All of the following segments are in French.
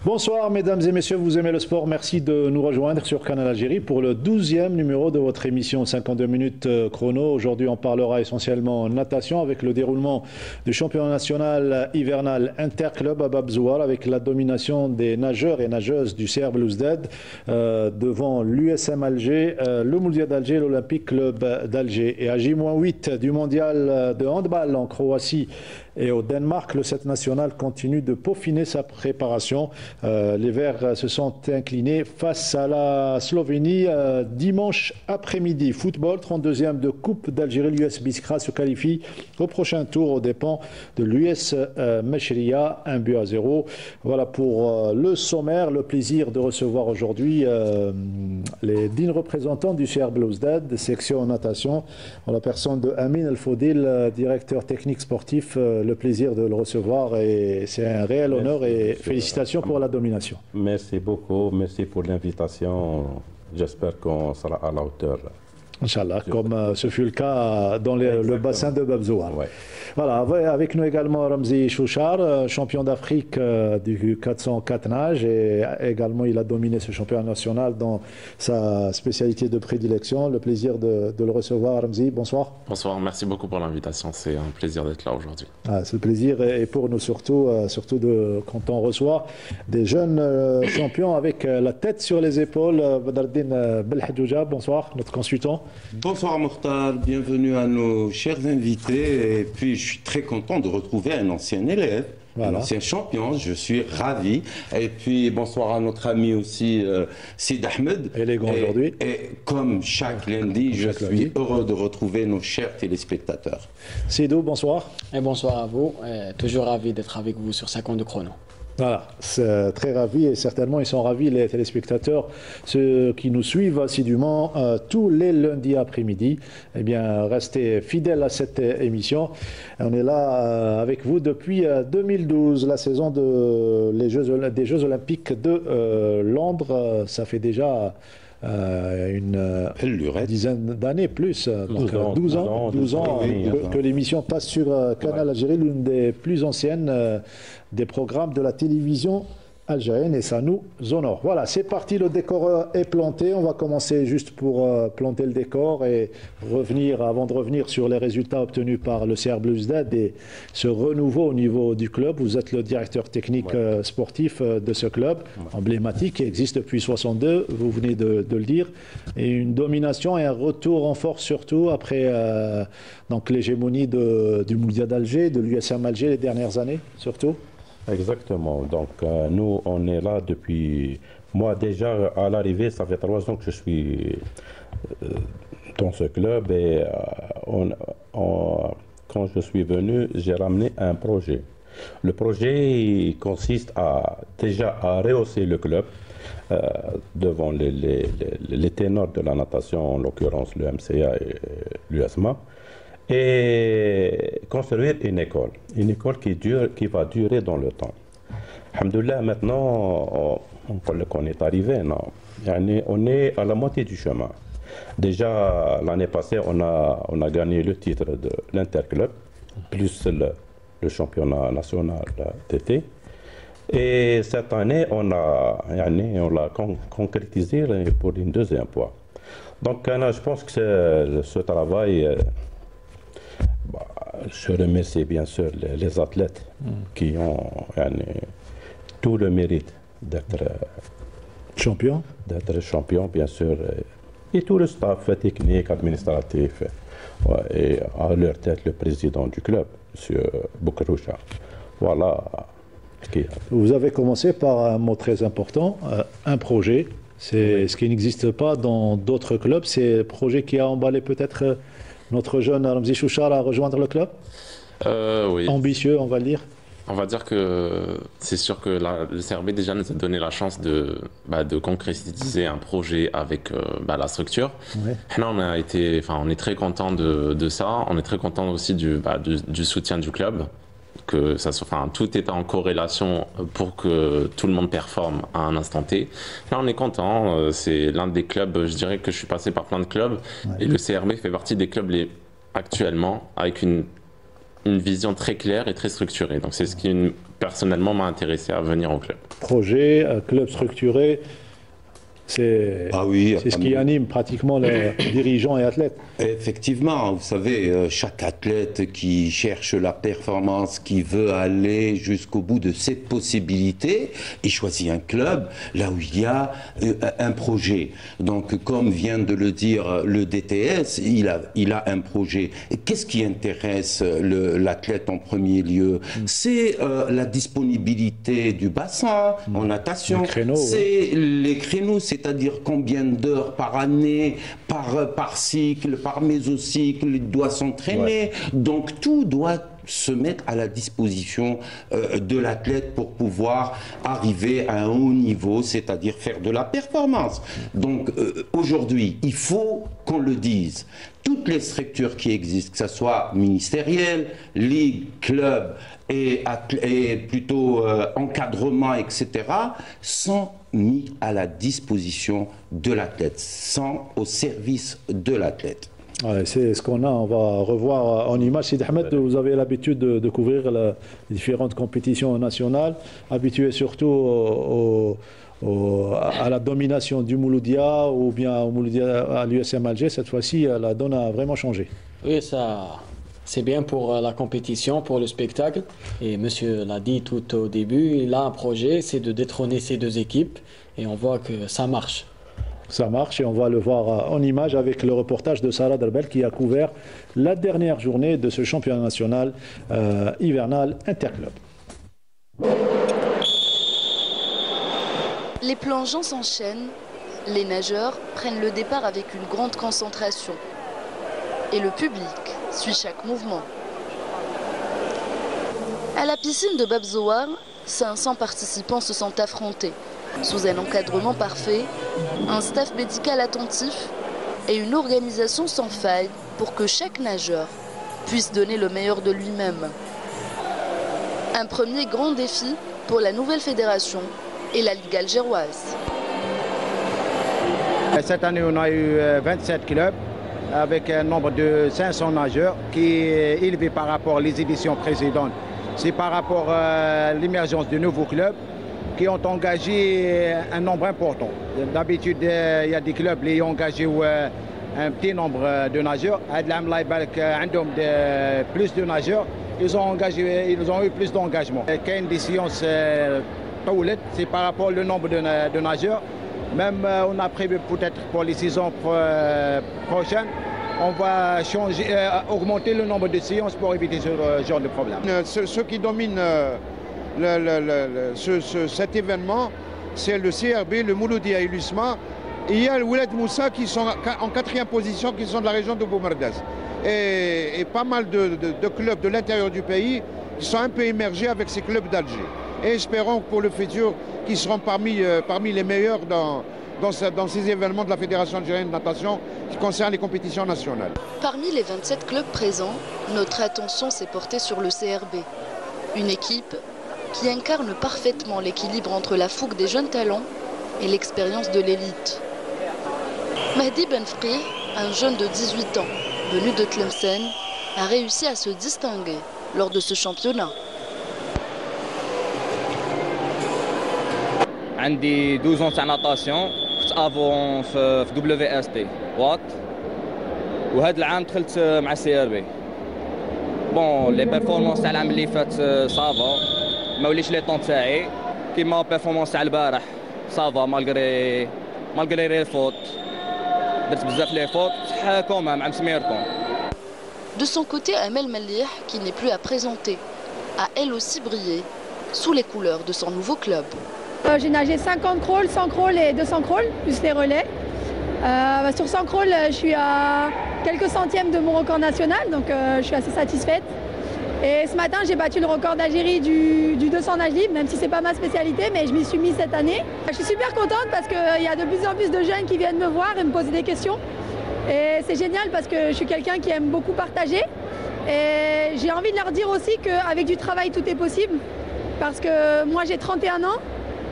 Bonsoir mesdames et messieurs, vous aimez le sport, merci de nous rejoindre sur Canal Algérie pour le 12e numéro de votre émission 52 minutes chrono. Aujourd'hui on parlera essentiellement natation avec le déroulement du championnat national hivernal interclub à Babzouar avec la domination des nageurs et nageuses du CR Belouizdad devant l'USM Alger, le Mouloudia d'Alger, l'Olympique Club d'Alger. Et à J-8 du mondial de handball en Croatie et au Danemark, le 7 national continue de peaufiner sa préparation. Les Verts se sont inclinés face à la Slovénie dimanche après-midi. Football, 32e de Coupe d'Algérie. L'US Biskra se qualifie au prochain tour aux dépens de l'US Mechria, 1-0. Voilà pour le sommaire. Le plaisir de recevoir aujourd'hui les dignes représentants du CR Belouizdad, section natation, en la personne de Amin El-Fodil, directeur technique sportif. Le plaisir de le recevoir et c'est un réel honneur et félicitations pour la domination. Merci beaucoup, merci pour l'invitation. J'espère qu'on sera à la hauteur. Inch'Allah, comme ce fut le cas dans le bassin de Babzouar. Ouais. Voilà, avec nous également Ramzi Chouchar, champion d'Afrique du 404 nage et également il a dominé ce championnat national dans sa spécialité de prédilection. Le plaisir de le recevoir, Ramzi, bonsoir. Bonsoir, merci beaucoup pour l'invitation, c'est un plaisir d'être là aujourd'hui. Ce plaisir est pour nous surtout quand on reçoit des jeunes champions avec la tête sur les épaules. Badardine Belhadjouja, bonsoir, notre consultant. Bonsoir Mokhtar, bienvenue à nos chers invités et puis je suis très content de retrouver un ancien élève, un ancien champion, je suis ravi. Et puis bonsoir à notre ami aussi Sid Ahmed. Élégant aujourd'hui. Et comme chaque lundi, je suis heureux de retrouver nos chers téléspectateurs. Sidou, bonsoir. Et bonsoir à vous, toujours ravi d'être avec vous sur 52 chrono. Voilà, c'est très ravi et certainement ils sont ravis les téléspectateurs, ceux qui nous suivent assidûment tous les lundis après-midi. Eh bien, restez fidèles à cette émission. On est là avec vous depuis 2012, la saison des Jeux Olympiques de Londres. Ça fait déjà une dizaine d'années plus, donc 12 ans que l'émission passe sur Canal Algérie, l'une des plus anciennes des programmes de la télévision algérienne et ça nous honore. Voilà, c'est parti, le décor est planté. On va commencer juste pour planter le décor et avant de revenir sur les résultats obtenus par le CR Belouizdad et ce renouveau au niveau du club. Vous êtes le directeur technique sportif de ce club emblématique qui existe depuis 62, vous venez de le dire, et une domination et un retour en force surtout après donc l'hégémonie du Mouloudia d'Alger, de l'USM Alger les dernières années surtout. Exactement. Donc, nous, on est là depuis... Moi, déjà, à l'arrivée, ça fait 3 ans que je suis dans ce club et quand je suis venu, j'ai ramené un projet. Le projet il consiste déjà à rehausser le club devant les ténors de la natation, en l'occurrence le MCA et l'USMA, et construire une école qui va durer dans le temps. Alhamdoulilah, maintenant, on est arrivé, non? On est à la moitié du chemin. Déjà, l'année passée, on a gagné le titre de l'Interclub, plus le championnat national d'été. Et cette année, on l'a concrétisé pour une deuxième fois. Donc, je pense que ce travail... je remercie bien sûr les athlètes qui ont tout le mérite d'être champion, bien sûr, et tout le staff technique, administratif, et à leur tête le président du club, M. Boukroucha. Voilà. Vous avez commencé par un mot très important, un projet. C'est ce qui n'existe pas dans d'autres clubs. C'est le projet qui a emballé peut-être notre jeune Ramzi Chouchar à rejoindre le club. Oui. Ambitieux, on va le dire. On va dire que c'est sûr que le CRB déjà nous a donné la chance de concrétiser un projet avec la structure. Ouais. Là, on est très content de ça. On est très content aussi du soutien du club. Que tout est en corrélation pour que tout le monde performe à un instant T. Là, on est content. C'est l'un des clubs, je dirais que je suis passé par plein de clubs. Ouais. Et le CRB fait partie des clubs actuellement avec une vision très claire et très structurée. Donc c'est ce qui personnellement m'a intéressé à venir au club. Projet, club structuré, c'est ce qui anime pratiquement les dirigeants et athlètes. Effectivement, vous savez, chaque athlète qui cherche la performance, qui veut aller jusqu'au bout de ses possibilités, il choisit un club là où il y a un projet. Donc, comme vient de le dire le DTS, il a un projet. Et qu'est-ce qui intéresse l'athlète en premier lieu? C'est la disponibilité du bassin en natation. C'est les créneaux, c'est-à-dire combien d'heures par année, par cycle, par mésocycle, il doit s'entraîner. Donc tout doit se mettre à la disposition de l'athlète pour pouvoir arriver à un haut niveau, c'est-à-dire faire de la performance. Donc aujourd'hui, il faut qu'on le dise. Toutes les structures qui existent, que ce soit ministérielle, ligue, club et plutôt encadrement, etc., sont mis à la disposition de l'athlète, sont au service de l'athlète. Ouais, c'est ce qu'on a, on va revoir en image. Sid Ahmed, vous avez l'habitude de couvrir les différentes compétitions nationales, habitué surtout à la domination du Mouloudia ou bien au Mouloudia à l'USM Alger. Cette fois-ci, la donne a vraiment changé. Oui, c'est bien pour la compétition, pour le spectacle. Et monsieur l'a dit tout au début, il a un projet, c'est de détrôner ces deux équipes. Et on voit que ça marche. Ça marche et on va le voir en image avec le reportage de Sarah Derbel qui a couvert la dernière journée de ce championnat national hivernal interclub. Les plongeons s'enchaînent, les nageurs prennent le départ avec une grande concentration. Et le public suit chaque mouvement. À la piscine de Babzoar, 500 participants se sont affrontés. Sous un encadrement parfait, un staff médical attentif et une organisation sans faille pour que chaque nageur puisse donner le meilleur de lui-même. Un premier grand défi pour la nouvelle fédération et la Ligue algéroise. Cette année, on a eu 27 clubs avec un nombre de 500 nageurs qui est élevé par rapport aux éditions précédentes. C'est par rapport à l'émergence de nouveaux clubs qui ont engagé un nombre important. D'habitude, il y a des clubs qui ont engagé un petit nombre de nageurs. Plus de nageurs, ils ont eu plus d'engagement. Il y a des séances, c'est par rapport au nombre de nageurs. Même on a prévu peut-être pour les saisons prochaines, on va augmenter le nombre de séances pour éviter ce genre de problème. Ce qui domine cet événement, c'est le CRB, le Mouloudia et l'USMA. Et il y a le Oueled Moussa qui sont en 4e position, qui sont de la région de Boumerdaz. Et pas mal de clubs de l'intérieur du pays qui sont un peu émergés avec ces clubs d'Alger. Et espérons pour le futur qu'ils seront parmi les meilleurs dans ces événements de la Fédération algérienne de natation qui concernent les compétitions nationales. Parmi les 27 clubs présents, notre attention s'est portée sur le CRB. Une équipe qui incarne parfaitement l'équilibre entre la fougue des jeunes talents et l'expérience de l'élite. Mahdi Benfri, un jeune de 18 ans, venu de Tlemcen, a réussi à se distinguer lors de ce championnat. J'ai 12 ans de natation, avant في WST وات وهذا العام دخلت مع CRB. Bon, les performances تاع العام اللي فات صافا ما وليش لي طون تاعي كيما بيرفورمانس تاع البارح صافا مالغري لي فوت درت بزاف لي فوت بصح كومام عم سميركم. De son côté, Amel Malih, qui n'est plus à présenter, a elle aussi brillé sous les couleurs de son nouveau club. J'ai nagé 50 crawls, 100 crawls et 200 crawls, plus les relais. Sur 100 crawls, je suis à quelques centièmes de mon record national, donc je suis assez satisfaite. Et ce matin, j'ai battu le record d'Algérie du 200 nage libre, même si ce n'est pas ma spécialité, mais je m'y suis mise cette année. Je suis super contente parce qu'il y a de plus en plus de jeunes qui viennent me voir et me poser des questions. Et c'est génial parce que je suis quelqu'un qui aime beaucoup partager. Et j'ai envie de leur dire aussi qu'avec du travail, tout est possible. Parce que moi, j'ai 31 ans.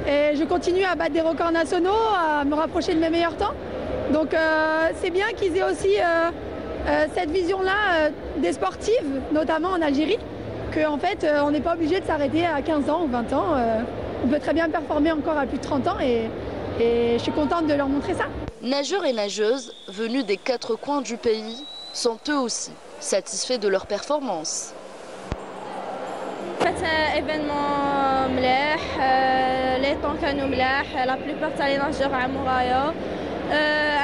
Et je continue à battre des records nationaux, à me rapprocher de mes meilleurs temps. Donc c'est bien qu'ils aient aussi cette vision-là des sportives, notamment en Algérie, qu'en fait, on n'est pas obligé de s'arrêter à 15 ans ou 20 ans. On peut très bien performer encore à plus de 30 ans et je suis contente de leur montrer ça. Nageurs et nageuses venus des 4 coins du pays sont eux aussi satisfaits de leur performance. فات ايفينمون مليح لي طون كانوا ملاح لا بليبار تاع لي ناجور عمو رايا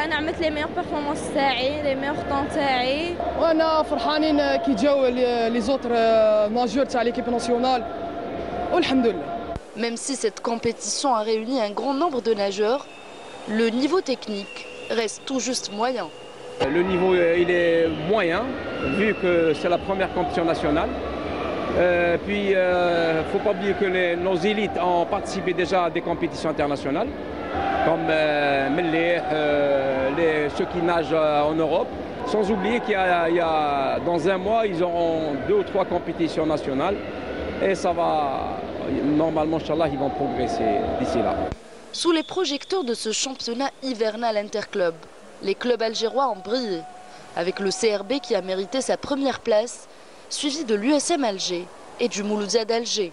انا عملت لي ميور بيرفورمانس تاعي لي ميور طون تاعي وانا فرحانين كي جاو لي زوتر ناجور تاع ليكيب ناسيونال والحمد لله. Même si cette compétition a réuni un grand nombre de nageurs, le niveau technique reste tout juste moyen. Le niveau il est moyen vu que c'est la première compétition nationale. Puis, il ne faut pas oublier que nos élites ont participé déjà à des compétitions internationales, comme ceux qui nagent en Europe. Sans oublier qu'il y a dans un mois, ils auront 2 ou 3 compétitions nationales. Et ça va, normalement, Inch'Allah, ils vont progresser d'ici là. Sous les projecteurs de ce championnat hivernal interclub, les clubs algérois ont brillé, avec le CRB qui a mérité sa première place, suivi de l'USM Alger et du Mouloudia d'Alger.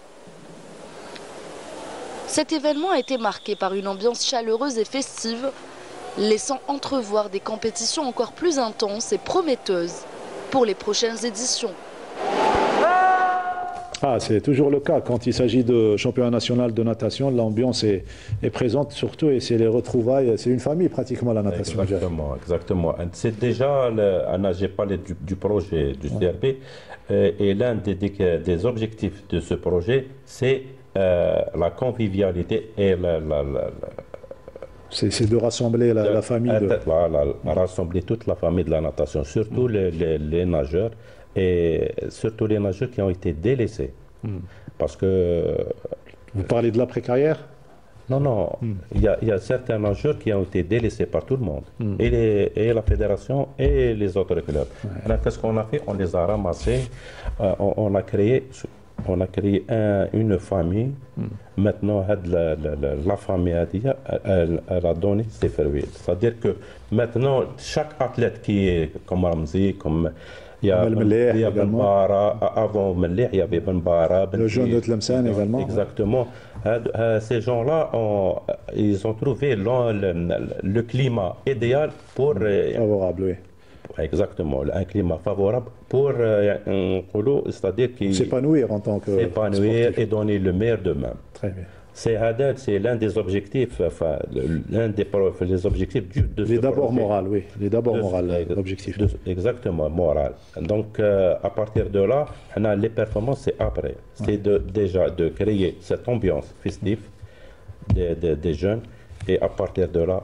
Cet événement a été marqué par une ambiance chaleureuse et festive, laissant entrevoir des compétitions encore plus intenses et prometteuses pour les prochaines éditions. Ah, c'est toujours le cas quand il s'agit de championnat national de natation, l'ambiance est présente surtout et c'est les retrouvailles, c'est une famille pratiquement la natation. Exactement, exactement. C'est déjà, j'ai parlé du projet du CRB et l'un des objectifs de ce projet, c'est la convivialité et c'est de rassembler la famille. Voilà, rassembler toute la famille de la natation, surtout les nageurs. Et surtout les nageurs qui ont été délaissés. Parce que... Vous parlez de l'après-carrière? Non, non. Il y a certains nageurs qui ont été délaissés par tout le monde. Et la fédération et les autres clubs. Alors, qu'est-ce qu'on a fait? On les a ramassés. On a créé une famille. Maintenant, la famille elle a donné ses fruits. C'est-à-dire que maintenant, chaque athlète qui est comme Ramzi, comme... Il y a Ben Bara, avant Melih, il y avait Ben Bara. Le jeune de Tlemcen également. Exactement. Ces gens-là, ils ont trouvé le climat idéal pour... Favorable, oui. Exactement, un climat favorable pour, c'est-à-dire qu'ils... S'épanouir en tant que... S'épanouir et donner le meilleur d'eux-mêmes. Très bien. C'est l'un des objectifs, enfin, l'un des objectifs de ce d'abord moral, oui. Les d'abord moral, l'objectif. Exactement, moral. Donc, à partir de là, on a les performances, c'est après. C'est déjà de créer cette ambiance festive des jeunes et à partir de là,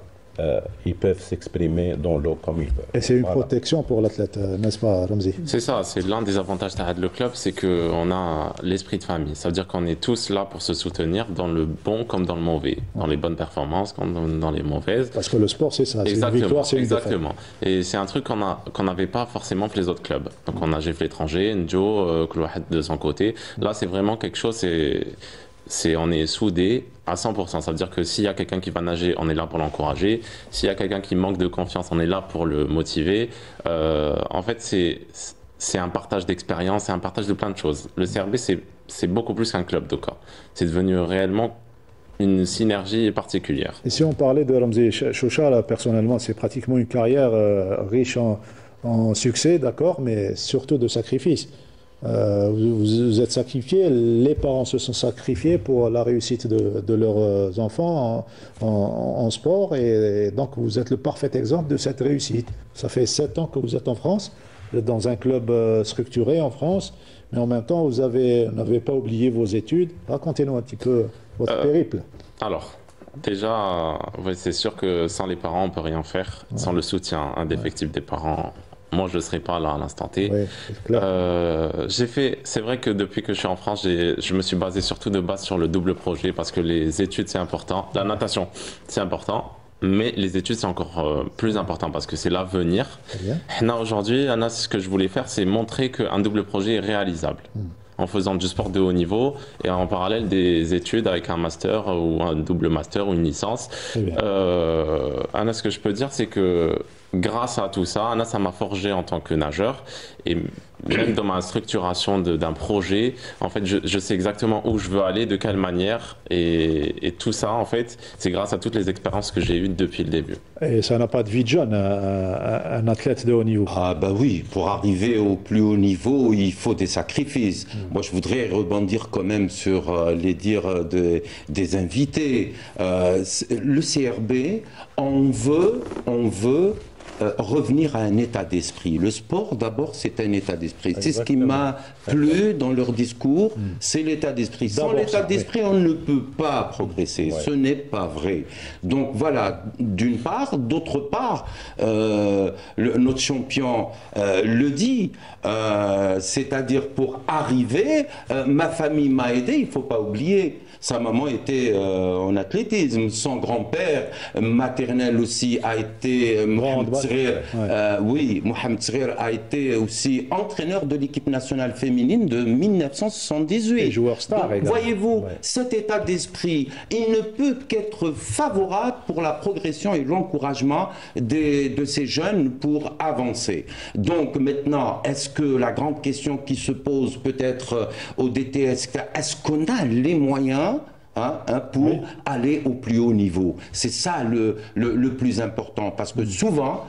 ils peuvent s'exprimer dans l'eau comme ils peuvent. Et c'est une protection pour l'athlète, n'est-ce pas, Ramzi? C'est ça, c'est l'un des avantages de le club, c'est qu'on a l'esprit de famille. Ça veut dire qu'on est tous là pour se soutenir dans le bon comme dans le mauvais, dans les bonnes performances comme dans les mauvaises. Parce que le sport, c'est ça, c'est une victoire, c'est une défaite. Exactement. Et c'est un truc qu'on n'avait pas forcément pour les autres clubs. Donc on a GF l'étranger, Njo, Klouahed de son côté. Là, c'est vraiment quelque chose, on est soudés à 100%. Ça veut dire que s'il y a quelqu'un qui va nager, on est là pour l'encourager. S'il y a quelqu'un qui manque de confiance, on est là pour le motiver. En fait, c'est un partage d'expérience, c'est un partage de plein de choses. Le CRB, c'est beaucoup plus qu'un club d'Oka. C'est devenu réellement une synergie particulière. Et si on parlait de Ramzi Choucha, là, personnellement, c'est pratiquement une carrière riche en succès, d'accord, mais surtout de sacrifices. Vous êtes sacrifiés, les parents se sont sacrifiés pour la réussite de leurs enfants en sport et donc vous êtes le parfait exemple de cette réussite. Ça fait 7 ans que vous êtes en France, vous êtes dans un club structuré en France, mais en même temps vous n'avez pas oublié vos études. Racontez-nous un petit peu votre périple. Alors, déjà, c'est sûr que sans les parents on ne peut rien faire, sans le soutien indéfectible des parents. Moi, je ne serai pas là à l'instant T. Oui, c'est vrai que depuis que je suis en France, je me suis basé surtout de base sur le double projet parce que les études, c'est important. La natation, c'est important. Mais les études, c'est encore plus important parce que c'est l'avenir. Aujourd'hui, ce que je voulais faire, c'est montrer qu'un double projet est réalisable. en faisant du sport de haut niveau et en parallèle des études avec un master ou un double master ou une licence. Anna, ce que je peux dire, c'est que grâce à tout ça, Anna, ça m'a forgé en tant que nageur et même dans ma structuration d'un projet, en fait, je sais exactement où je veux aller, de quelle manière et tout ça, en fait, c'est grâce à toutes les expériences que j'ai eues depuis le début. Et ça n'a pas de vie de jeune, un athlète de haut niveau. Ah bah oui, pour arriver au plus haut niveau, il faut des sacrifices. Moi, je voudrais rebondir quand même sur les dires des invités. Le CRB, on veut revenir à un état d'esprit. Le sport, d'abord, c'est un état d'esprit. C'est ce qui m'a plu dans leur discours, c'est l'état d'esprit. Sans l'état d'esprit, on ne peut pas progresser. Ce n'est pas vrai. Donc voilà, d'une part. D'autre part, notre champion le dit, c'est-à-dire pour arriver, ma famille m'a aidé, il ne faut pas oublier. Sa maman était en athlétisme, son grand-père maternel aussi a été Mohamed Sghir, Mohamed Sghir a été aussi entraîneur de l'équipe nationale féminine de 1978. Et joueur star également. Voyez-vous, cet état d'esprit, il ne peut qu'être favorable pour la progression et l'encouragement de ces jeunes pour avancer. Donc maintenant, est-ce que la grande question qui se pose peut-être au DTS, est-ce qu'on a les moyens pour aller au plus haut niveau? C'est ça le plus important, parce que souvent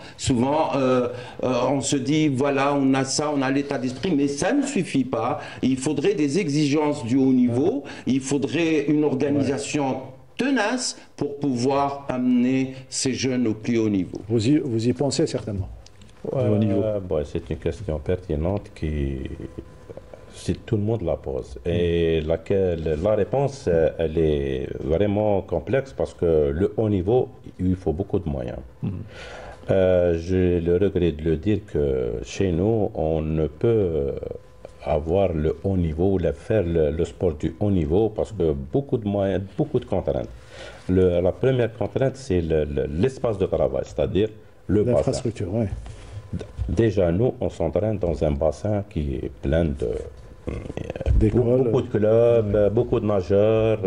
on se dit voilà, on a ça, on a l'état d'esprit, mais ça ne suffit pas. Il faudrait des exigences du haut niveau, il faudrait une organisation tenace pour pouvoir amener ces jeunes au plus haut niveau. Vous y pensez certainement. C'est une question pertinente si tout le monde la pose. Et la réponse, elle est vraiment complexe parce que le haut niveau, il faut beaucoup de moyens. J'ai le regret de le dire que chez nous, on ne peut avoir le haut niveau, faire le sport du haut niveau parce que beaucoup de moyens, beaucoup de contraintes. La première contrainte, c'est l'espace de travail, c'est-à-dire le bassin. L'infrastructure, oui. Déjà, nous, on s'entraîne dans un bassin qui est plein de beaucoup de clubs, beaucoup de nageurs.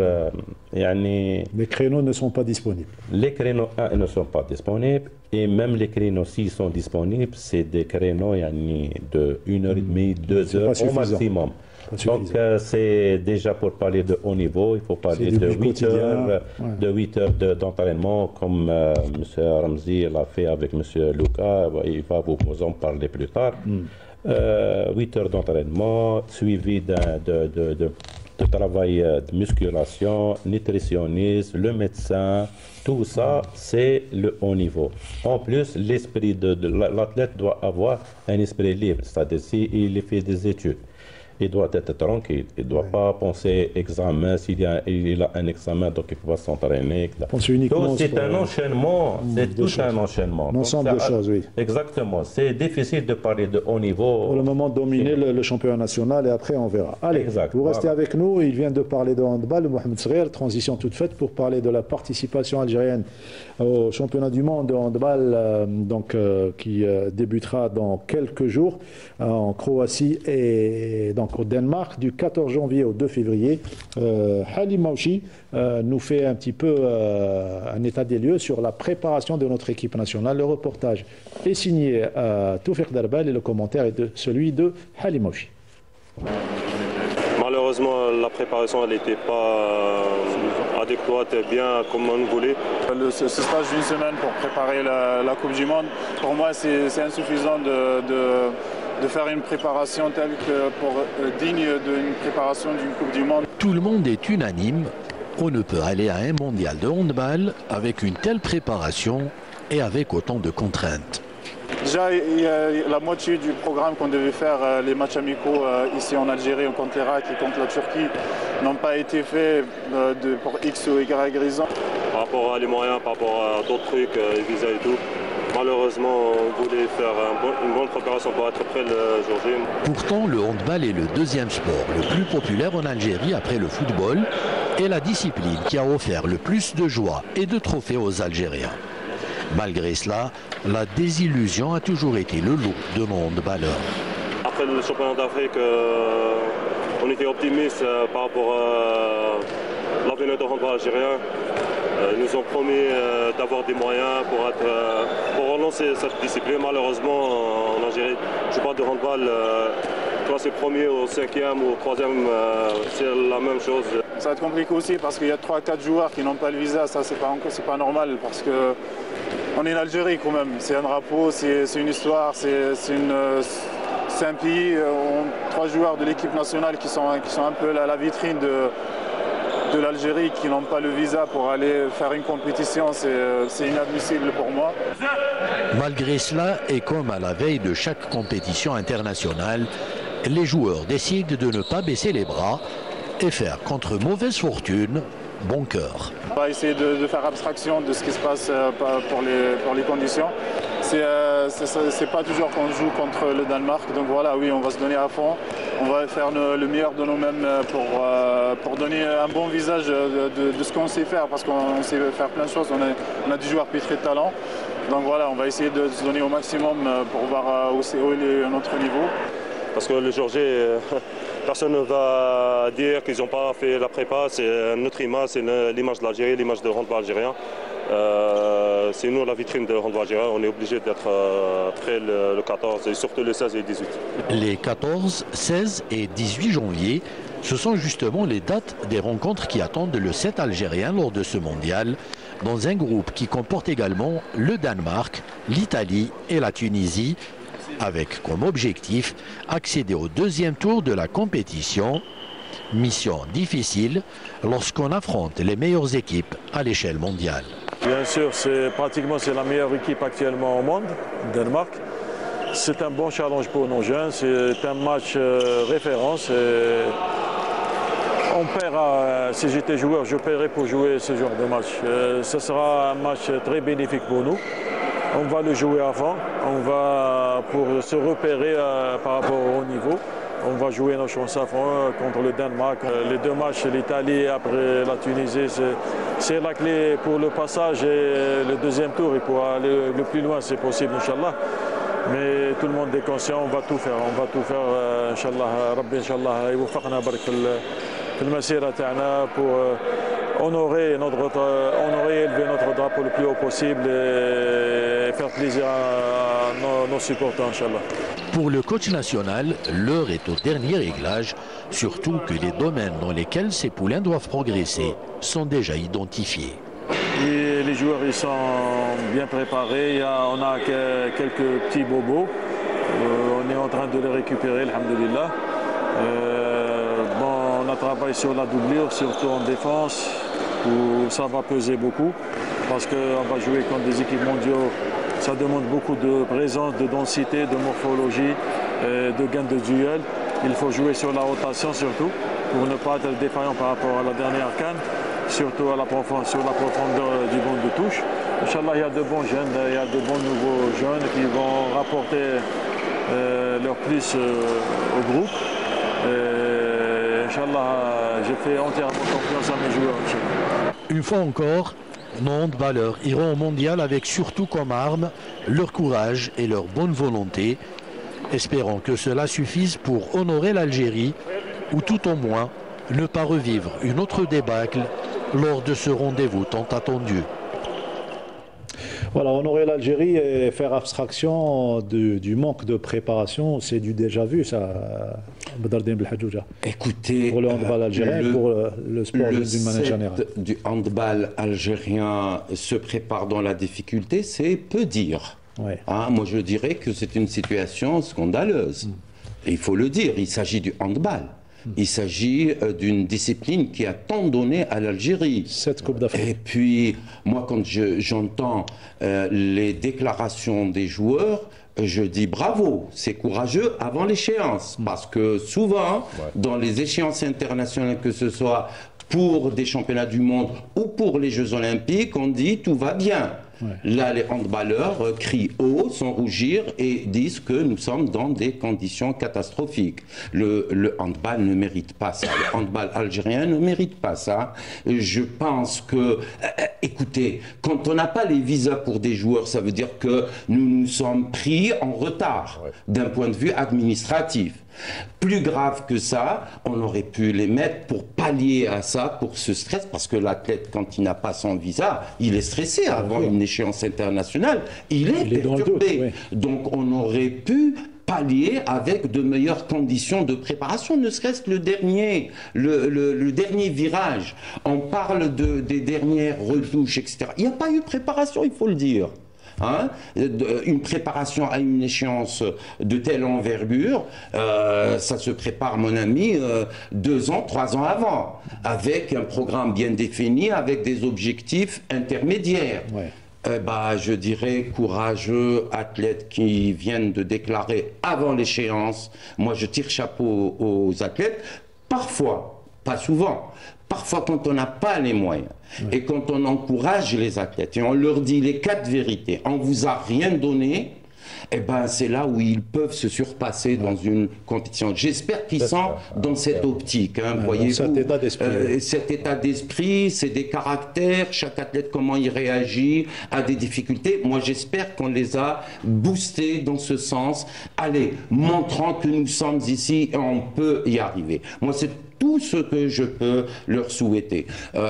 Les créneaux ne sont pas disponibles. Les créneaux ne sont pas disponibles et même les créneaux s'ils sont disponibles, c'est des créneaux de 1h30, 2 heures au maximum. Donc c'est déjà pour parler de haut niveau, il faut parler de 8 heures d'entraînement comme M. Ramzi l'a fait avec M. Luca, il va vous en parler plus tard. 8 heures d'entraînement, suivi de travail de musculation, nutritionniste, le médecin, tout ça, c'est le haut niveau. En plus, l'esprit de l'athlète doit avoir un esprit libre, c'est-à-dire s'il fait des études. Il doit être tranquille, il ne doit pas penser examen, il a un examen, donc il va s'entraîner. C'est un enchaînement, c'est tout un enchaînement. Un ensemble de choses, oui. Exactement, c'est difficile de parler de haut niveau. Pour le moment, dominer le championnat national et après on verra. Allez, vous restez avec nous, il vient de parler de handball, Mohamed Sghir, transition toute faite pour parler de la participation algérienne au championnat du monde de handball, qui débutera dans quelques jours en Croatie et donc au Danemark du 14 janvier au 2 février. Halim Maouchi nous fait un petit peu un état des lieux sur la préparation de notre équipe nationale. Le reportage est signé Toufiq Darbal et le commentaire est celui de Halim Maouchi. Malheureusement, la préparation n'était pas adéquate et bien comme on voulait. Ce stage d'une semaine pour préparer la Coupe du Monde, pour moi, c'est insuffisant de faire une préparation telle que digne d'une préparation d'une Coupe du Monde. Tout le monde est unanime. On ne peut aller à un mondial de handball avec une telle préparation et avec autant de contraintes. Déjà, il y a la moitié du programme qu'on devait faire, les matchs amicaux ici en Algérie, contre l'Irak et contre la Turquie, n'ont pas été faits pour X ou Y raison. Par rapport à les moyens, par rapport à d'autres trucs, les visas et tout, malheureusement, on voulait faire une bonne préparation pour être prêt le jour J. Pourtant, le handball est le deuxième sport le plus populaire en Algérie après le football et la discipline qui a offert le plus de joie et de trophées aux Algériens. Malgré cela, la désillusion a toujours été le lot de nos handballeurs. Après le championnat d'Afrique, on était optimistes par rapport à l'avenir du handball algérien. Ils nous ont promis d'avoir des moyens pour relancer cette discipline. Malheureusement, en Algérie, je parle de handball, classé premier ou 5e ou 3e, c'est la même chose. Ça va être compliqué aussi parce qu'il y a 3-4 joueurs qui n'ont pas le visa. Ça, c'est pas normal parce que on est en Algérie quand même. C'est un drapeau, c'est une histoire, c'est un pays. 3 joueurs de l'équipe nationale qui sont un peu la vitrine de l'Algérie, qui n'ont pas le visa pour aller faire une compétition, c'est inadmissible pour moi. Malgré cela, et comme à la veille de chaque compétition internationale, les joueurs décident de ne pas baisser les bras et faire contre mauvaise fortune bon cœur. On va essayer de faire abstraction de ce qui se passe pour les conditions. C'est pas toujours qu'on joue contre le Danemark, donc voilà, oui, on va se donner à fond. On va faire le meilleur de nous-mêmes pour donner un bon visage de ce qu'on sait faire, parce qu'on sait faire plein de choses, on a des joueurs pétris de talent. Donc voilà, on va essayer de se donner au maximum pour voir où est notre niveau. Parce que le jour J, personne ne va dire qu'ils n'ont pas fait la prépa, c'est notre image, c'est l'image de l'Algérie, l'image de handball algérien. C'est nous la vitrine de handball algérien, on est obligé d'être prêt le 14 et surtout le 16 et 18. Les 14, 16 et 18 janvier, ce sont justement les dates des rencontres qui attendent le 7 algérien lors de ce mondial, dans un groupe qui comporte également le Danemark, l'Italie et la Tunisie, avec comme objectif accéder au deuxième tour de la compétition. Mission difficile lorsqu'on affronte les meilleures équipes à l'échelle mondiale. Bien sûr, c'est la meilleure équipe actuellement au monde, Danemark. C'est un bon challenge pour nos jeunes, c'est un match référence. On paiera, si j'étais joueur, je paierais pour jouer ce genre de match. Ce sera un match très bénéfique pour nous. On va le jouer avant, on va pour se repérer par rapport au niveau. On va jouer nos chances à fond contre le Danemark. Les 2 matchs, l'Italie et après la Tunisie, c'est la clé pour le passage et le deuxième tour. Et pour aller le plus loin, c'est possible, Inch'Allah. Mais tout le monde est conscient, on va tout faire. On va tout faire, Inch'Allah. Rabbi, Inch'Allah, يوفقنا برك في المسيرة تاعنا pour honorer et élever notre drapeau le plus haut possible et faire plaisir à nos supporters, Inch'Allah. Pour le coach national, l'heure est au dernier réglage, surtout que les domaines dans lesquels ces poulains doivent progresser sont déjà identifiés. Et les joueurs ils sont bien préparés, on a quelques petits bobos, on est en train de les récupérer, alhamdoulilah. On a travaillé sur la doublure, surtout en défense, où ça va peser beaucoup, parce qu'on va jouer contre des équipes mondiaux. Ça demande beaucoup de présence, de densité, de morphologie, de gain de duel. Il faut jouer sur la rotation surtout, pour ne pas être défaillant par rapport à la dernière CAN, surtout sur la profondeur du banc de touche. Inch'Allah, il y a de bons jeunes, il y a de bons nouveaux jeunes qui vont rapporter leur plus au groupe. Inch'Allah, je fais entièrement confiance à mes joueurs. Une fois encore, nos handballeurs iront au mondial avec surtout comme arme leur courage et leur bonne volonté, espérant que cela suffise pour honorer l'Algérie ou tout au moins ne pas revivre une autre débâcle lors de ce rendez-vous tant attendu. Voilà, honorer l'Algérie et faire abstraction du manque de préparation, c'est du déjà vu, ça, Bedardine Belhadjouja. Écoutez, pour le handball algérien, pour le sport d'une manière générale. Du handball algérien se prépare dans la difficulté, c'est peu dire. Ouais. Hein, moi, je dirais que c'est une situation scandaleuse. Et il faut le dire, il s'agit du handball. Il s'agit d'une discipline qui a tant donné à l'Algérie. 7 Coupes d'Afrique. Et puis, moi, quand j'entends les déclarations des joueurs, je dis bravo, c'est courageux avant l'échéance. Parce que souvent, dans les échéances internationales, que ce soit pour des championnats du monde ou pour les Jeux Olympiques, on dit tout va bien. Là, les handballeurs crient haut, sans rougir, et disent que nous sommes dans des conditions catastrophiques. Le handball ne mérite pas ça. Le handball algérien ne mérite pas ça. Je pense que, écoutez, quand on n'a pas les visas pour des joueurs, ça veut dire que nous nous sommes pris en retard d'un point de vue administratif. Plus grave que ça, on aurait pu les mettre pour pallier à ça, pour ce stress, parce que l'athlète, quand il n'a pas son visa, il est stressé avant une échéance internationale, il est perturbé. Donc on aurait pu pallier avec de meilleures conditions de préparation, ne serait-ce que le dernier virage. On parle des dernières retouches, etc. Il n'y a pas eu de préparation, il faut le dire. Hein, une préparation à une échéance de telle envergure, ça se prépare, mon ami, 2 ans, 3 ans avant, avec un programme bien défini, avec des objectifs intermédiaires. Je dirais courageux athlètes qui viennent de déclarer avant l'échéance. Moi, je tire chapeau aux athlètes. Parfois, pas souvent, parfois quand on n'a pas les moyens et quand on encourage les athlètes et on leur dit les 4 vérités, on ne vous a rien donné, c'est là où ils peuvent se surpasser dans une compétition. J'espère qu'ils sont dans cette optique, voyez-vous. Cet état d'esprit, c'est des caractères, chaque athlète, comment il réagit à des difficultés. Moi, j'espère qu'on les a boostés dans ce sens. Allez, montrant que nous sommes ici et on peut y arriver. Moi, c'est tout ce que je peux leur souhaiter.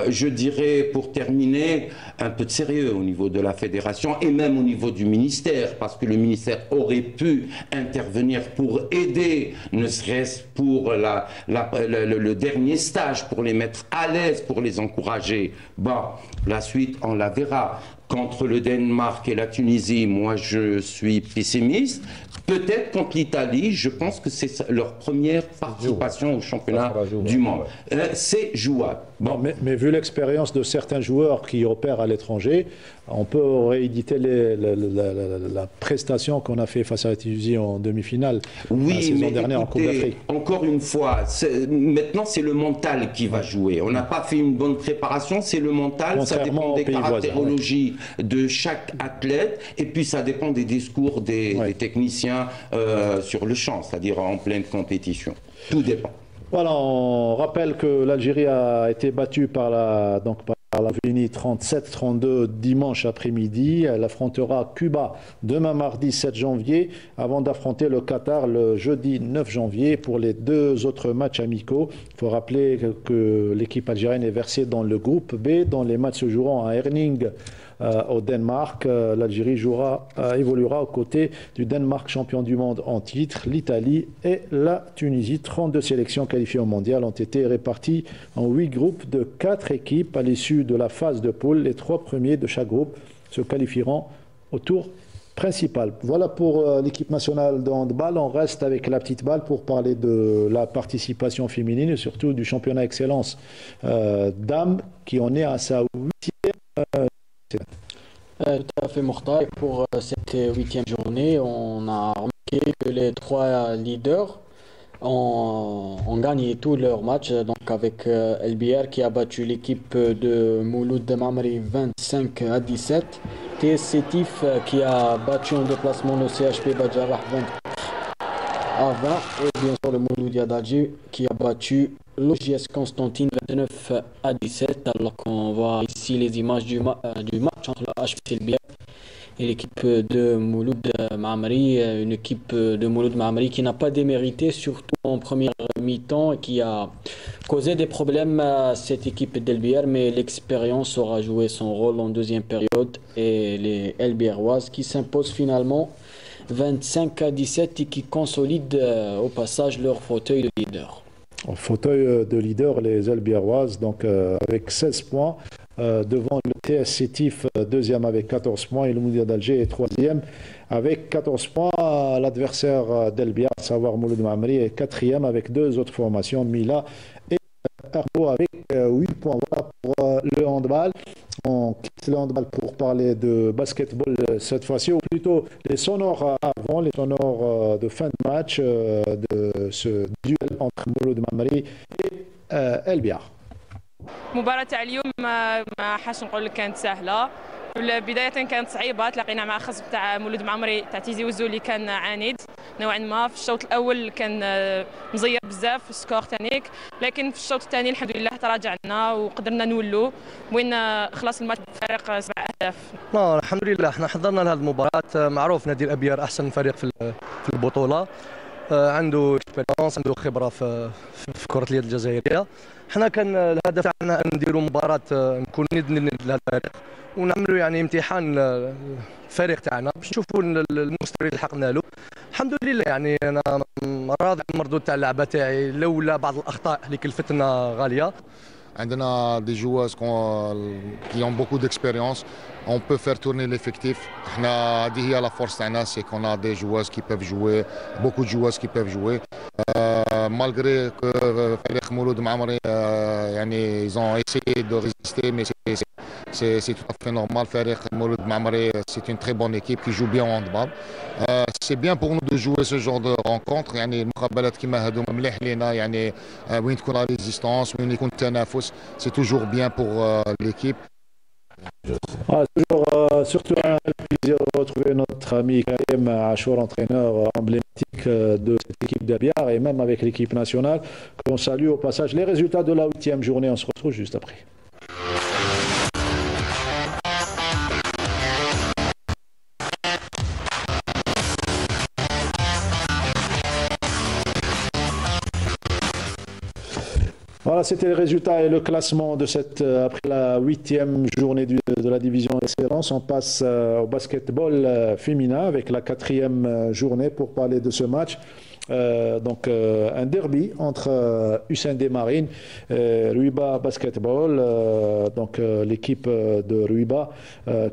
Je dirais, pour terminer, un peu de sérieux au niveau de la fédération et même au niveau du ministère, parce que le ministère aurait pu intervenir pour aider, ne serait-ce pour le dernier stage, pour les mettre à l'aise, pour les encourager. La suite, on la verra. Contre le Danemark et la Tunisie, moi je suis pessimiste. Peut-être contre l'Italie, je pense que c'est leur première participation au championnat du monde. C'est jouable. Mais vu l'expérience de certains joueurs qui opèrent à l'étranger, on peut rééditer la prestation qu'on a fait face à la Tunisie en demi-finale la saison dernière en Coupe d'Afrique. Encore une fois, maintenant c'est le mental qui va jouer. On n'a pas fait une bonne préparation, c'est le mental. Ça dépend des caractérologies de chaque athlète et puis ça dépend des discours des techniciens sur le champ, c'est-à-dire en pleine compétition. Tout dépend. Voilà, on rappelle que l'Algérie a été battue par la Vini 37-32 dimanche après-midi. Elle affrontera Cuba demain mardi 7 janvier avant d'affronter le Qatar le jeudi 9 janvier pour les 2 autres matchs amicaux. Il faut rappeler que l'équipe algérienne est versée dans le groupe B dont les matchs se joueront à Herning au Danemark. L'Algérie évoluera aux côtés du Danemark champion du monde en titre, l'Italie et la Tunisie. 32 sélections qualifiées au mondial ont été réparties en 8 groupes de 4 équipes à l'issue de la phase de poule. Les 3 premiers de chaque groupe se qualifieront au tour principal. Voilà pour l'équipe nationale de handball. On reste avec la petite balle pour parler de la participation féminine et surtout du championnat excellence dames qui en est à sa 8e. Tout à fait, Mokhtar. Pour cette 8e journée, on a remarqué que les 3 leaders ont gagné tous leurs matchs, donc avec LBR qui a battu l'équipe de Mouloud Mamri 25-17, TS Sétif qui a battu en déplacement le CHP Badjarrah 20-20 et bien sûr le Mouloudia d'Alger qui a battu l'OJS Constantine 29-17, alors qu'on voit ici les images du match entre la HPC LBR et l'équipe de Mouloud Mamri, une équipe de Mouloud Mamri qui n'a pas démérité, surtout en première mi-temps, qui a causé des problèmes à cette équipe d'LBR, mais l'expérience aura joué son rôle en deuxième période et les LBRoises qui s'imposent finalement 25-17 et qui consolident au passage leur fauteuil de leader. Au fauteuil de leader, les LBRoises, donc avec 16 points. Devant le TS Sétif, 2e avec 14 points, et le Mouloudia d'Alger est 3e avec 14 points. L'adversaire d'Elbia, à savoir Mouloud Mamri, est 4e avec 2 autres formations, Mila et Arbo avec 8 points. Voilà pour le handball. On quitte le handball pour parler de basketball cette fois-ci, ou plutôt les sonores avant, les sonores de fin de match de ce duel entre Mouloud Mamri et Elbia. مباراة تاع اليوم ما حاش نقول لك كانت سهلة. بداية كانت صعيبة، تلاقينا مع خصم تاع مولود معمري تاع تيزي وزولي كان عنيد نوعا ما. في الشوط الأول كان مزير بزاف في السكور تانيك، لكن في الشوط الثاني الحمد لله تراجعنا وقدرنا نولو وين خلاص الماتش بفارق 7 أهداف. الحمد لله احنا حضرنا لهذه المباراة. معروف نادي الأبيار أحسن فريق في البطولة. عنده اكسبيريونس، عنده خبره في كره اليد الجزائريه. حنا كان الهدف تاعنا نديروا مباراه نكون ند لهذا الفريق ونعملوا يعني امتحان الفريق تاعنا باش نشوفوا المستوى اللي لحقنا له. الحمد لله يعني انا راضي عن المردود تاع اللعبه تاعي لولا بعض الاخطاء اللي كلفتنا غاليه. عندنا دي جواز qui ont beaucoup d'expérience. On peut faire tourner l'effectif. احنا هذه هي la force تاعنا, c'est qu'on a des joueuses qui peuvent jouer, beaucoup de joueuses qui peuvent jouer. Malgré que فريق مولود معمري يعني ils ont essayé de résister, mais c'est tout à fait normal. فريق مولود معمري c'est une très bonne équipe qui joue bien au handball. C'est bien pour nous de jouer ce genre de rencontre. يعني المقابلات كيما هادو مليح لينا, يعني وين تكون la résistance, وين يكون التنافس, c'est toujours bien pour l'équipe. Surtout un plaisir de retrouver notre ami Karim Achour, entraîneur emblématique de cette équipe d'Abiar et même avec l'équipe nationale, qu'on salue au passage. Les résultats de la 8e journée, on se retrouve juste après. Voilà, c'était les résultats et le classement de cette, après la 8e journée de la division d'excellence. On passe au basketball féminin avec la 4e journée pour parler de ce match. Donc un derby entre Hussein des Marines et Ruiba Basketball, donc l'équipe de Ruiba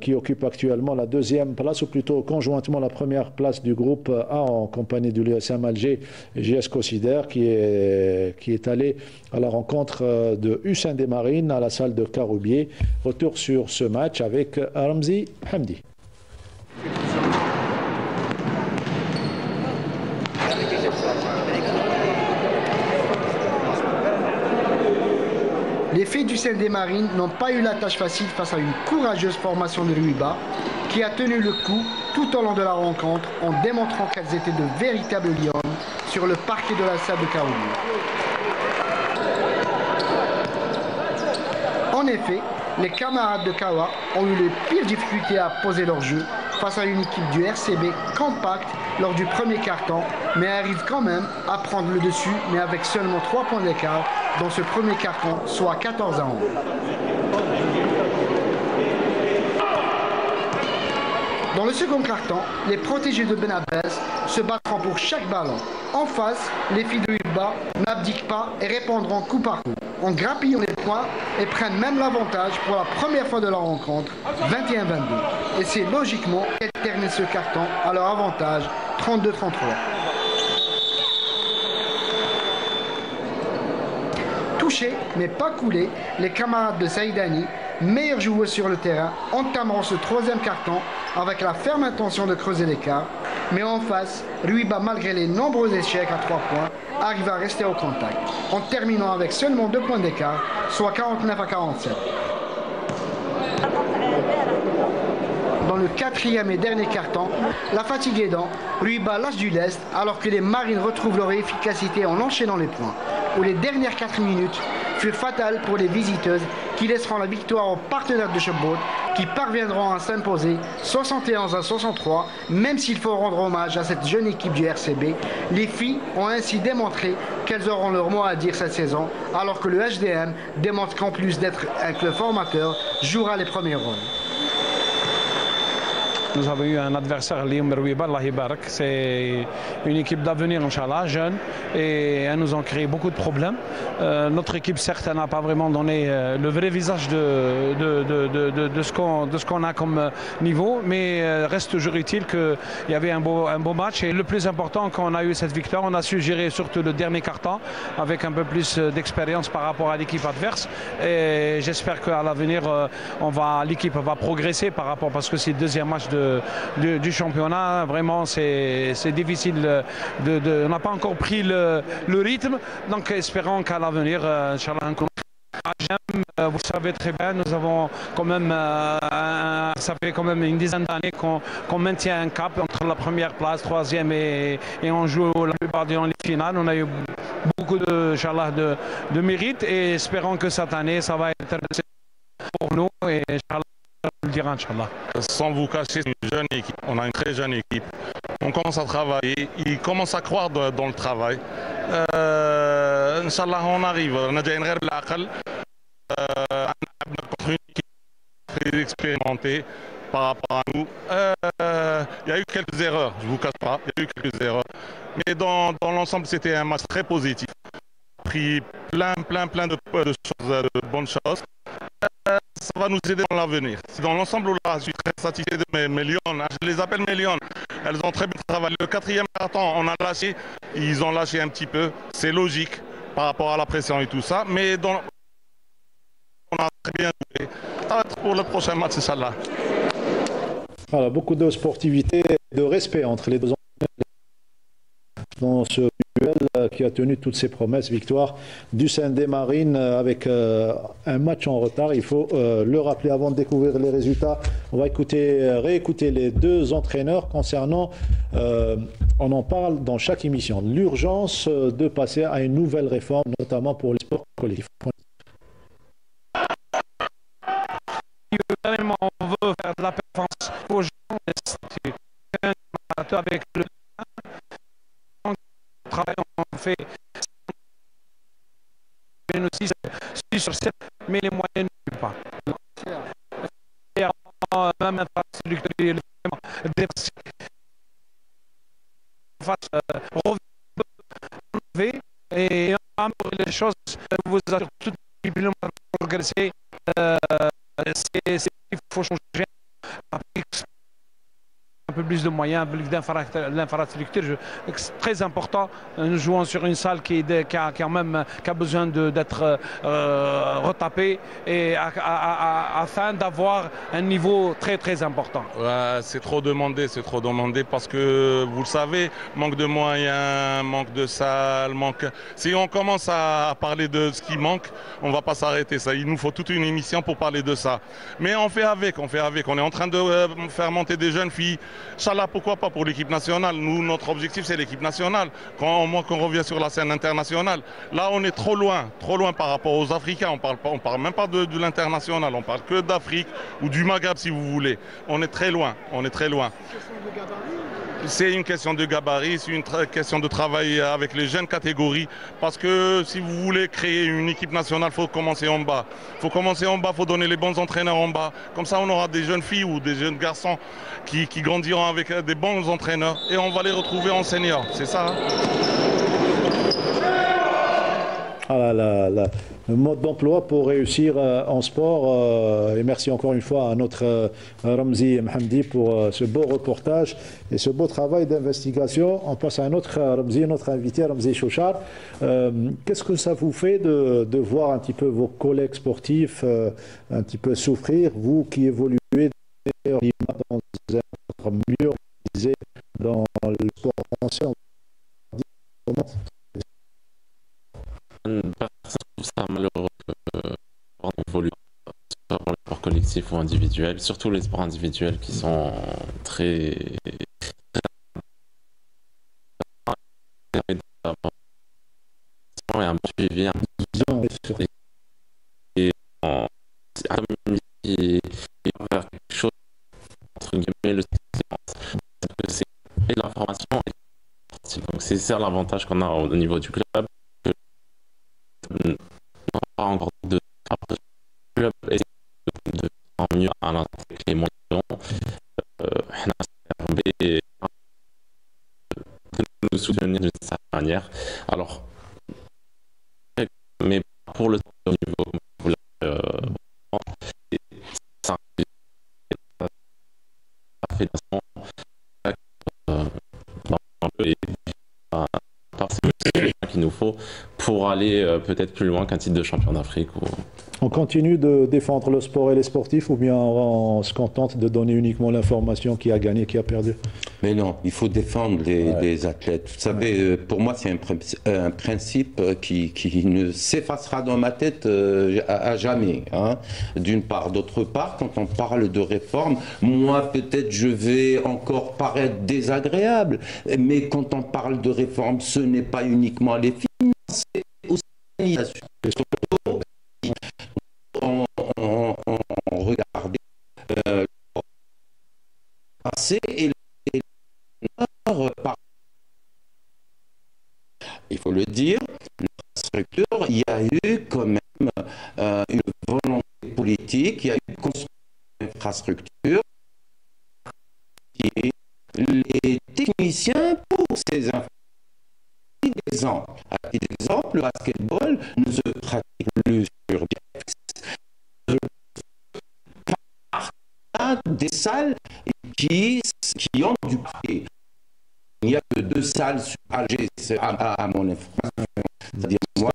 qui occupe actuellement la 2e place, ou plutôt conjointement la première place du groupe A en compagnie de l'USM Alger et JS Consider qui est allé à la rencontre de Hussein des Marines à la salle de Caroubier. Retour sur ce match avec Ramzi Hamdi. Les filles du Hussein des Marines n'ont pas eu la tâche facile face à une courageuse formation de Ruiba qui a tenu le coup tout au long de la rencontre en démontrant qu'elles étaient de véritables lionnes sur le parquet de la salle de Caroubier. En effet, les camarades de Kawa ont eu les pires difficultés à poser leur jeu face à une équipe du RCB compacte lors du premier quart-temps, mais arrivent quand même à prendre le dessus, mais avec seulement 3 points d'écart dans ce premier quart-temps, soit 14 à 11. Dans le second quart-temps, les protégés de Benabès se battront pour chaque ballon. En face, les filles de Ruiba n'abdiquent pas et répondront coup par coup, en grappillant les points et prennent même l'avantage pour la première fois de la rencontre, 21-22. Et c'est logiquement qu'elles terminent ce carton à leur avantage, 32-33. Touchés mais pas coulés, les camarades de Saïdani, meilleurs joueurs sur le terrain, entameront ce 3e carton avec la ferme intention de creuser l'écart. Mais en face, Ruiba, malgré les nombreux échecs à 3 points, arrive à rester au contact, en terminant avec seulement 2 points d'écart, soit 49 à 47. Dans le 4e et dernier carton, la fatigue aidant, Ruiba lâche du lest alors que les Marines retrouvent leur efficacité en enchaînant les points, où les dernières 4 minutes furent fatales pour les visiteuses qui laisseront la victoire aux partenaires de Chebot qui parviendront à s'imposer 71 à 63, même s'il faut rendre hommage à cette jeune équipe du RCB. Les filles ont ainsi démontré qu'elles auront leur mot à dire cette saison, alors que le HDM démontre qu'en plus d'être un club formateur, jouera les premiers rôles. Nous avons eu un adversaire, Liem Ruiba, Allah Ibarak. C'est une équipe d'avenir, Inch'Allah, jeune, et elles nous ont créé beaucoup de problèmes. Notre équipe, certes, n'a pas vraiment donné le vrai visage de ce qu'on a comme niveau, mais reste toujours utile qu'il y avait un beau match. Et le plus important, quand on a eu cette victoire, on a su gérer surtout le dernier quart-temps avec un peu plus d'expérience par rapport à l'équipe adverse. Et j'espère qu'à l'avenir, l'équipe va progresser par rapport, parce que c'est le deuxième match du championnat. Vraiment, c'est difficile. On n'a pas encore pris le rythme, donc espérons qu'à l'avenir, Inch'Allah, vous savez très bien, nous avons quand même, ça fait quand même une dizaine d'années qu'on maintient un cap entre la première place, 3e et on joue la plupart dans les finales. On a eu beaucoup de mérite et espérons que cette année, ça va être pour nous et Inch'Allah, le dira, Inch'Allah. Sans vous cacher, c'est une jeune équipe. On a une très jeune équipe. on commence à travailler, ils commencent à croire dans le travail. Inch'Allah, on arrive. On a déjà une règle contre une équipe très expérimentée par rapport à nous. Il y a eu quelques erreurs, je ne vous cache pas, il y a eu quelques erreurs. Mais dans l'ensemble, c'était un match très positif. On a pris plein de choses, de bonnes choses. Ça va nous aider dans l'avenir. Dans l'ensemble, là, je suis très satisfait de mes Lions. Je les appelle mes Lions. Elles ont très bien travaillé. Le quatrième carton, on a lâché. Ils ont lâché un petit peu. C'est logique par rapport à la pression et tout ça. Mais on a très bien joué. Ça va être pour le prochain match, Inch'Allah. Voilà, beaucoup de sportivité et de respect entre les deux dans ce duel qui a tenu toutes ses promesses. Victoire du Saint-Des-Marines avec un match en retard. Il faut le rappeler avant de découvrir les résultats. On va réécouter les deux entraîneurs concernant, on en parle dans chaque émission, l'urgence de passer à une nouvelle réforme, notamment pour les sports collectifs. On veut faire de la performance aux gens, avec le travail, on fait 6 sur 7, mais les moyens ne suivent pas. Même infrastructure, et les choses, vous avez tout progressé. Il faut changer un peu plus de moyens, l'infrastructure. C'est très important. Nous jouons sur une salle qui a besoin d'être retapée et afin d'avoir un niveau très important. Ouais, c'est trop demandé parce que vous le savez, manque de moyens, manque de salles, Si on commence à parler de ce qui manque, on ne va pas s'arrêter. Il nous faut toute une émission pour parler de ça. Mais on fait avec. On est en train de faire monter des jeunes filles. Inch'Allah, pourquoi pas pour l'équipe nationale. Nous, notre objectif, c'est l'équipe nationale. Quand on revient sur la scène internationale, là, on est trop loin par rapport aux Africains. On parle même pas de l'international. On parle que d'Afrique ou du Maghreb, si vous voulez. On est très loin. C'est une question de gabarit, c'est une question de travail avec les jeunes catégories. Parce que si vous voulez créer une équipe nationale, il faut commencer en bas. Il faut donner les bons entraîneurs en bas. Comme ça, on aura des jeunes filles ou des jeunes garçons qui grandiront avec des bons entraîneurs. Et on va les retrouver en senior, c'est ça, hein? Le mode d'emploi pour réussir en sport. Et merci encore une fois à notre Ramzi Mhamdi pour ce beau reportage et ce beau travail d'investigation. On passe à un autre Ramzi, notre invité, Ramzi Chouchar. Qu'est-ce que ça vous fait de voir un petit peu vos collègues sportifs un petit peu souffrir, vous qui évoluez dans un milieu organisé dans le sport français? Personne trouve ça malheureux qu'on évolue, soit pour les sports collectifs ou individuels, surtout les sports individuels qui sont très un bon suivi, un bon et faire quelque chose entre guillemets le c'est et la formation. Donc c'est ça l'avantage qu'on a au niveau du club. Pas encore de club et de faire mieux avec les moyens de nous soutenir d'une certaine manière. Alors, mais pour le niveau ça fait qu'il nous faut pour aller peut-être plus loin qu'un titre de champion d'Afrique. On continue de défendre le sport et les sportifs ou bien on se contente de donner uniquement l'information qui a gagné, qui a perdu? Mais non, il faut défendre les athlètes. Vous savez, pour moi, c'est un principe qui ne s'effacera dans ma tête à jamais. Hein. D'une part. D'autre part, quand on parle de réforme, moi, peut-être, je vais encore paraître désagréable. Mais quand on parle de réforme, ce n'est pas uniquement les finances, c'est aussi on regardait le passé et il faut le dire, l'infrastructure, il y a eu quand même une volonté politique, il y a eu une construction d'infrastructures. Les techniciens pour ces infrastructures. À titre d'exemple, le basketball ne se pratique plus sur des salles qui ont du prix. Il n'y a que 2 salles sur Alger à mon information. C'est-à-dire moi,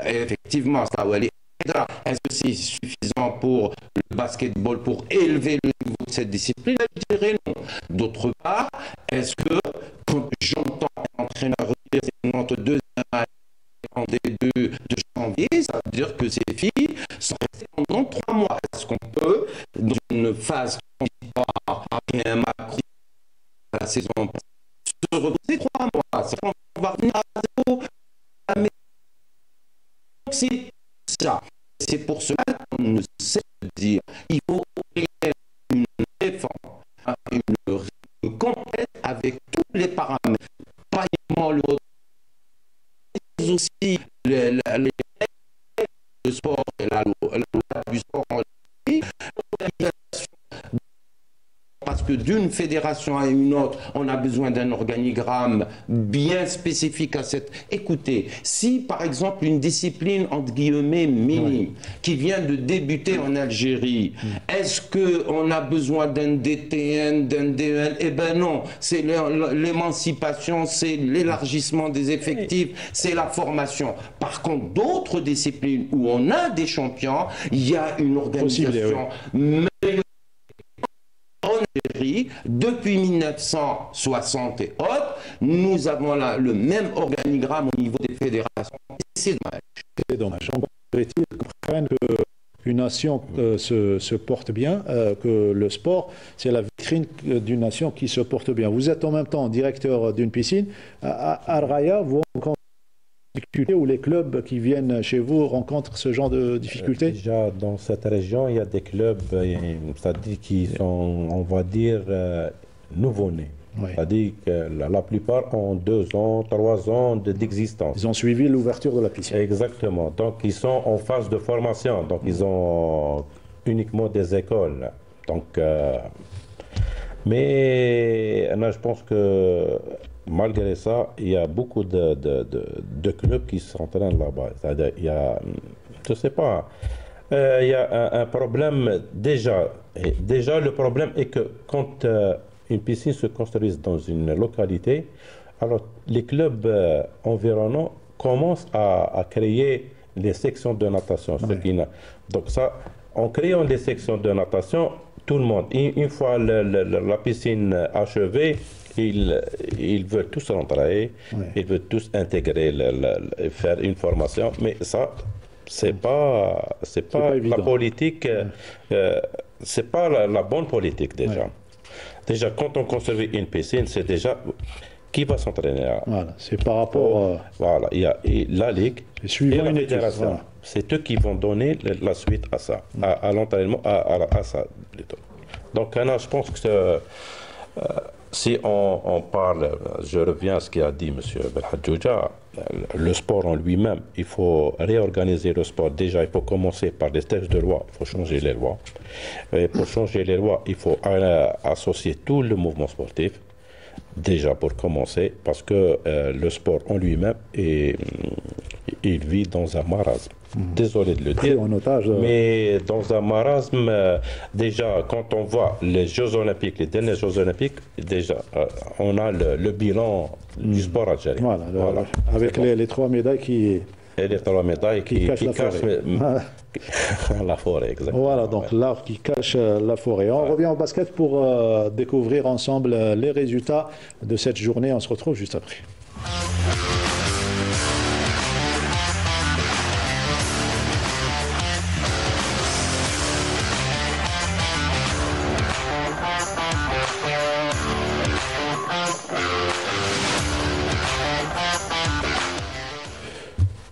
effectivement, est-ce que c'est suffisant pour le basketball, pour élever le niveau de cette discipline? Je dirais non. D'autre part, est-ce que quand j'entends un entraîneur dire c'est notre deuxième match en D2 de janvier, ça veut dire que ces filles sont restées pendant 3 mois. Est-ce qu'on peut, dans une phase transitoire, après un match à la saison, se reposer 3 mois? On va revenir à zéro. C'est ça. C'est pour cela qu'on ne sait dire. Il faut créer une réforme, une complète avec tous les paramètres. Pas uniquement le aussi le sport et la loi du sport en ligne. Parce que d'une fédération à une autre, on a besoin d'un organigramme bien spécifique à cette... Écoutez, si par exemple une discipline entre guillemets minime qui vient de débuter en Algérie, est-ce qu'on a besoin d'un DTN, d'un DEN? Eh ben non, c'est l'émancipation, c'est l'élargissement des effectifs, c'est la formation. Par contre, d'autres disciplines où on a des champions, il y a une organisation meilleure. Depuis 1960 et autres, nous avons là le même organigramme au niveau des fédérations. C'est dommage. C'est dommage. Faut-il comprendre qu'une nation se porte bien, que le sport, c'est la vitrine d'une nation qui se porte bien. Vous êtes en même temps directeur d'une piscine. À Araya, vous rencontrez des difficultés où les clubs qui viennent chez vous rencontrent ce genre de difficultés? Déjà, dans cette région, il y a des clubs, c'est-à-dire qui sont, on va dire, nouveau-nés. C'est-à-dire que la plupart ont 2 ans, 3 ans d'existence. Ils ont suivi l'ouverture de la piscine. Exactement. Donc, ils sont en phase de formation. Donc, ils ont uniquement des écoles. Donc, mais je pense que malgré ça, il y a beaucoup de clubs qui s'entraînent là-bas. C'est-à-dire, il y a, je ne sais pas, il y a un problème déjà. Et déjà, le problème est que quand une piscine se construit dans une localité, alors les clubs environnants commencent à créer les sections de natation. Donc ça, en créant des sections de natation, tout le monde, une fois la piscine achevée, ils veulent tous rentrer, ils veulent tous intégrer, faire une formation, mais ça, c'est pas la politique, c'est pas la bonne politique déjà. Déjà, quand on construit une piscine, c'est déjà qui va s'entraîner là. Voilà, c'est par rapport. Voilà, il y a la Ligue et la fédération. Voilà. C'est eux qui vont donner la suite à ça, à l'entraînement, à ça plutôt. Donc, Anna, je pense que si on parle, je reviens à ce qu'a dit M. Belhadjouja, le sport en lui-même, il faut réorganiser le sport. Déjà, il faut commencer par des textes de loi, il faut changer les lois. Et pour changer les lois, il faut associer tout le mouvement sportif, déjà pour commencer, parce que le sport en lui-même, il vit dans un marasme. Désolé de le dire, en otage, mais dans un marasme, déjà, quand on voit les Jeux Olympiques, les derniers Jeux Olympiques, déjà, on a le bilan du sport algérien. Voilà, avec les 3 médailles qui... Et les 3 médailles qui cachent la forêt, exactement. Voilà, donc l'arbre qui cache la forêt. On revient au basket pour découvrir ensemble les résultats de cette journée. On se retrouve juste après.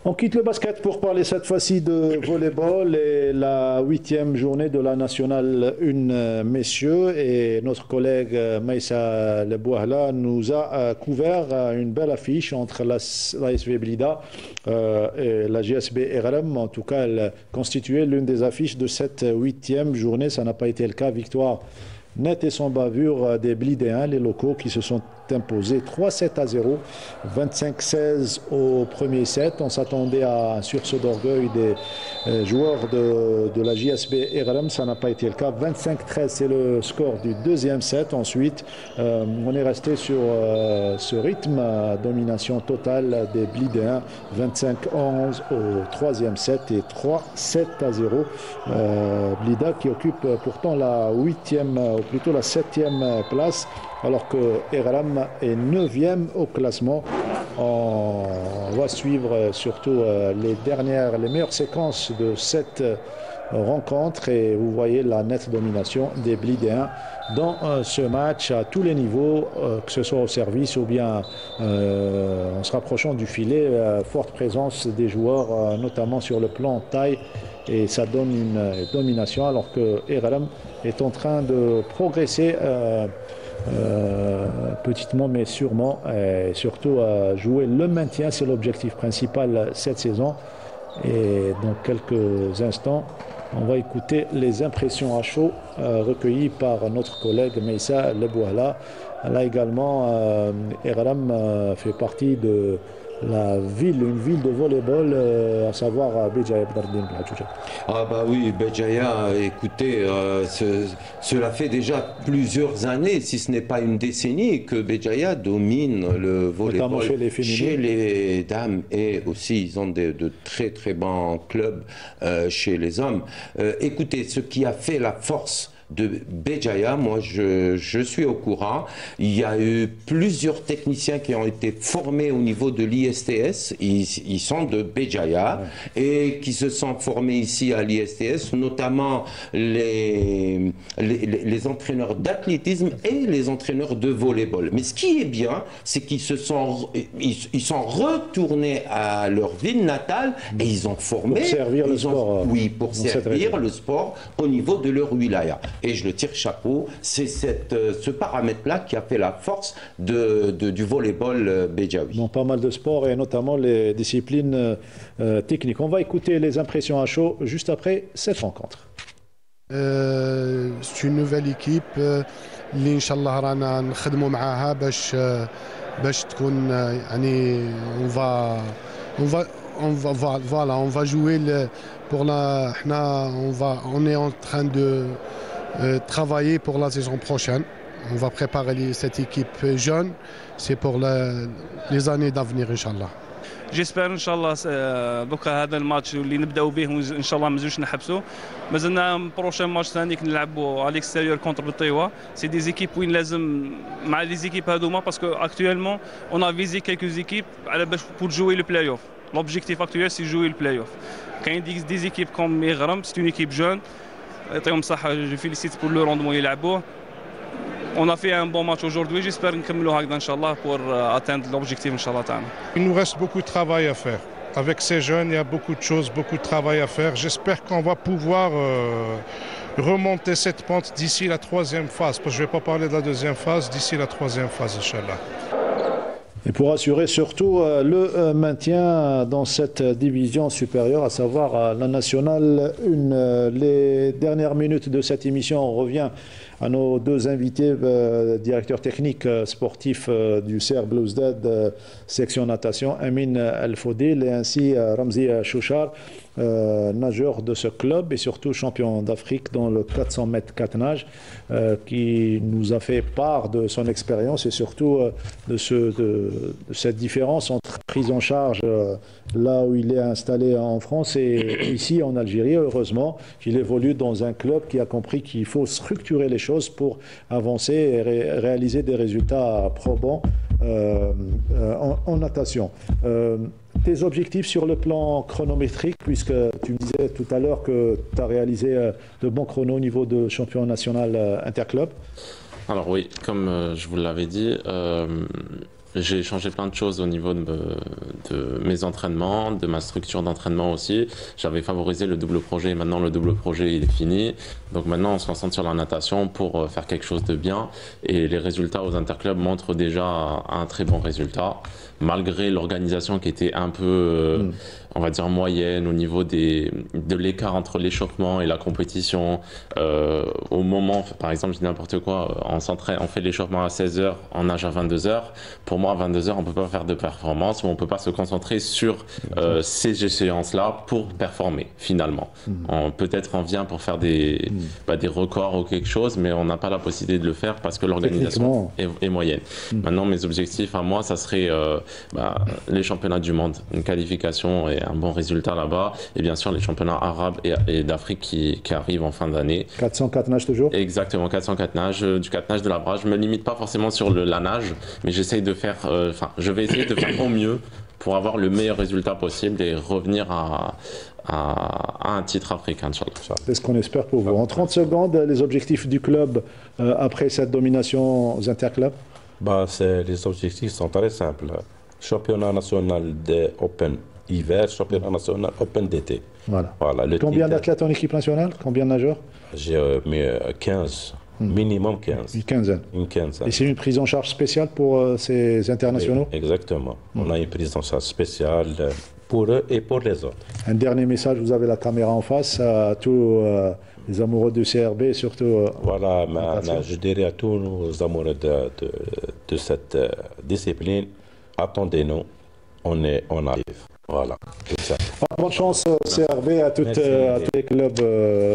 On quitte le basket pour parler cette fois-ci de volleyball et la 8e journée de la Nationale 1, messieurs. Et notre collègue Maïssa Lebouahla nous a couvert une belle affiche entre l'ASV Blida et la GSB RLM. En tout cas, elle constituait l'une des affiches de cette 8e journée. Ça n'a pas été le cas. Victoire nette et sans bavure des Blidéens, les locaux qui se sont imposés 3-7-0, 25-16 au premier set. On s'attendait à un sursaut d'orgueil des joueurs de la JSB RLM, ça n'a pas été le cas. 25-13, c'est le score du deuxième set. Ensuite, on est resté sur ce rythme, domination totale des Blidéens, 25-11 au troisième set et 3-7-0. Blida qui occupe pourtant la 8e, ou plutôt la 7e place, alors que RLM est 9e au classement. On va suivre surtout les meilleures séquences de cette rencontre et vous voyez la nette domination des Blidéens dans ce match à tous les niveaux, que ce soit au service ou bien en se rapprochant du filet. Forte présence des joueurs, notamment sur le plan taille, et ça donne une domination alors que RLM est en train de progresser petitement mais sûrement, et surtout jouer le maintien, c'est l'objectif principal cette saison. Et dans quelques instants, on va écouter les impressions à chaud recueillies par notre collègue Maïssa Lebouahla. Là également, RLM fait partie de une ville de volleyball, à savoir Béjaïa. Ah bah oui, Béjaïa, écoutez, cela fait déjà plusieurs années, si ce n'est pas une décennie, que Béjaïa domine le volleyball chez les dames, et aussi ils ont de très très bons clubs chez les hommes. Écoutez, ce qui a fait la force de Béjaïa, moi je suis au courant. Il y a eu plusieurs techniciens qui ont été formés au niveau de l'ISTS. Ils sont de Béjaïa et qui se sont formés ici à l'ISTS, notamment les entraîneurs d'athlétisme et les entraîneurs de volleyball. Mais ce qui est bien, c'est qu'ils ils sont retournés à leur ville natale et ils ont formé pour servir le sport. Oui, pour servir le sport au niveau de leur wilaya. Et je le tire chapeau, c'est ce paramètre-là qui a fait la force du volleyball béjaoui. Dans pas mal de sports et notamment les disciplines techniques. On va écouter les impressions à chaud juste après cette rencontre. C'est une nouvelle équipe اللي ان شاء الله رانا نخدموا معاها باش تكون يعني on va jouer pour la on est en train de travailler pour la saison prochaine. On va préparer cette équipe jeune, c'est pour les années d'avenir inchallah. جيسبر ان شاء الله دوكا هذا الماتش اللي نبداو به ان شاء الله ما نزيدوش نحبسوا. مازلنا بروشين ماتش ثاني نلعبوا على الاكستيريور كونتر بالطيوه. سي دي زيكيب وين لازم مع لي زيكيب هذوما باسكو اكطويلمون اون ا فيزي كيلكو زيكيب على باش بور جوي لو بلاي اوف. لوبجيكتيف اكطويل سي جوي لو بلاي اوف. كاين دي زيكيب كوم يغرم سي اون ايكيب جون يعطيهم الصحه. جو فيليسيت بور لو روندمون يلعبوه. On a fait un bon match aujourd'hui, j'espère نكملوا هكذا ان شاء الله pour atteindre l'objectif ان شاء الله تاعنا. Il nous reste beaucoup de travail à faire. Avec ces jeunes, il y a beaucoup de choses, beaucoup de travail à faire. J'espère qu'on va pouvoir remonter cette pente d'ici la troisième phase. Parce que je ne vais pas parler de la deuxième phase, d'ici la troisième phase, Inch'Allah. Et pour assurer surtout le maintien dans cette division supérieure, à savoir la Nationale 1. Les dernières minutes de cette émission, on revient à nos deux invités, directeur technique sportif du CR Belouizdad, section natation, Amin El-Fodil, et ainsi Ramzi Chouchar, nageur de ce club et surtout champion d'Afrique dans le 400 mètres 4 nages, qui nous a fait part de son expérience et surtout de cette différence entre prise en charge là où il est installé en France et ici en Algérie. Heureusement qu'il évolue dans un club qui a compris qu'il faut structurer les choses pour avancer et réaliser des résultats probants en natation. Tes objectifs sur le plan chronométrique, puisque tu me disais tout à l'heure que tu as réalisé de bons chronos au niveau de champion national interclub. Alors oui, comme je vous l'avais dit, J'ai changé plein de choses au niveau de mes entraînements, de ma structure d'entraînement aussi. J'avais favorisé le double projet et maintenant le double projet il est fini. Donc maintenant on se concentre sur la natation pour faire quelque chose de bien. Et les résultats aux interclubs montrent déjà un très bon résultat. Malgré l'organisation qui était un peu, on va dire, moyenne au niveau de l'écart entre l'échauffement et la compétition. Au moment, par exemple, je dis n'importe quoi, on fait l'échauffement à 16h, on nage à 22h. Pour moi, à 22h, on ne peut pas faire de performance, ou on ne peut pas se concentrer sur ces échéances-là pour performer, finalement. Peut-être on vient pour faire des records ou quelque chose, mais on n'a pas la possibilité de le faire parce que l'organisation est moyenne. Maintenant, mes objectifs à moi, ça serait les championnats du monde, une qualification et un bon résultat là-bas, et bien sûr les championnats arabes et d'Afrique qui arrivent en fin d'année. 404 nages toujours? Exactement, 404 nages, du 4 nages, de la brasse. Je me limite pas forcément sur la nage, mais j'essaye de faire, je vais essayer de faire au mieux pour avoir le meilleur résultat possible et revenir à un titre africain, Inch'Allah. C'est ce qu'on espère pour vous. En 30 secondes, les objectifs du club après cette domination aux interclubs? Les objectifs sont très simples. Championnat national de Open hiver, championnat national Open d'été. Voilà. Combien d'athlètes en équipe nationale? Combien de nageurs? J'ai mis 15. Minimum 15. Une quinzaine. Et c'est une prise en charge spéciale pour ces internationaux? Oui, exactement. On a une prise en charge spéciale pour eux et pour les autres. Un dernier message, vous avez la caméra en face, à tous les amoureux du CRB et surtout... je dirais à tous nos amoureux de cette discipline, attendez-nous, on arrive. Voilà, c'est ça. Bonne chance CRB à tous les clubs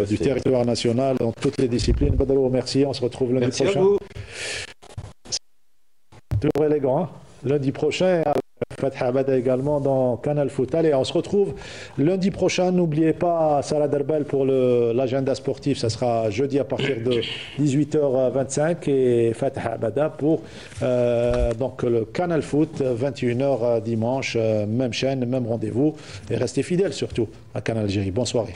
du territoire national, dans toutes les disciplines. Badalou, merci, on se retrouve lundi prochain. Merci à vous. Toujours élégant, hein, lundi prochain. Fatah Abada également dans Canal Foot. Allez, on se retrouve lundi prochain. N'oubliez pas Salah Derbel pour l'agenda sportif. Ça sera jeudi à partir de 18h25 et Fatah Abada pour donc le Canal Foot, 21h dimanche. Même chaîne, même rendez-vous. Et restez fidèles surtout à Canal Algérie. Bonne soirée.